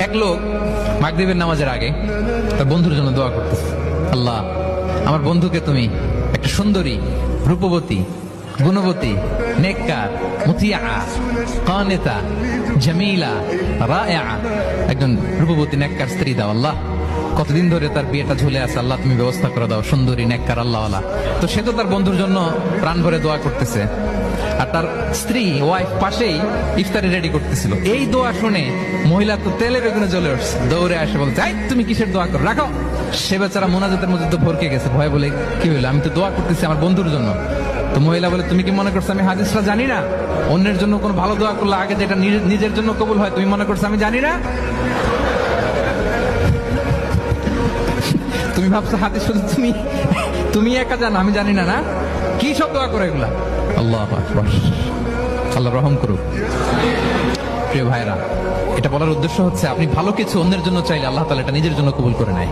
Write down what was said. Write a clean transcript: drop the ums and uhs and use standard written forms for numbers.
এক লোক মাগরিবের নামাজের আগে তার বন্ধুর জন্য দোয়া করতেছে, আল্লাহ আমার বন্ধুকে তুমি একটা সুন্দরী, রূপবতী, গুণবতী, নেককার, মুতিয়া, কানেতা, জামিলা, রায়েআ একজন রূপবতী নেককার স্ত্রী দাও আল্লাহ। কতদিন ধরে তার বিয়েটা ঝুলে আছে, আল্লাহ তুমি ব্যবস্থা করে দাও, সুন্দরী নেককার আল্লাহওয়ালা। তো সে তো তার বন্ধুর জন্য প্রাণ ভরে দোয়া করতেছে, আর তার স্ত্রী ওয়াইফ পাশেই ইফতারি রেডি করতেছিল। এই দোয়া শুনে মহিলা তো তেলে বেগুনে জ্বলে উঠছে, দৌড়ে আসে বলছে, এই তুমি কিসের দোয়া করো, রাখো। সে বেচারা মোনাজাতের মধ্যে তো ভরকে গেছে, ভয় বলে কি হইলো, আমি তো দোয়া করতেছি আমার বন্ধুর জন্য। তো মহিলা বলে, তুমি কি মনে করছো আমি হাদিসটা জানি না? অন্যের জন্য কোনো ভালো দোয়া করলে আগে যেটা নিজের জন্য কবুল হয়, তুমি মনে করছো আমি জানি না? তুমি ভাবছো হাদিস শুধু তুমি একা জানো, আমি জানি না? না, কি সব দোয়া করে এগুলা? আল্লাহ আকবার, আল্লাহ রহম করুক। প্রিয় ভাইরা, এটা বলার উদ্দেশ্য হচ্ছে আপনি ভালো কিছু অন্যের জন্য চাইলে আল্লাহ তাআলা এটা নিজের জন্য কবুল করে নেয়।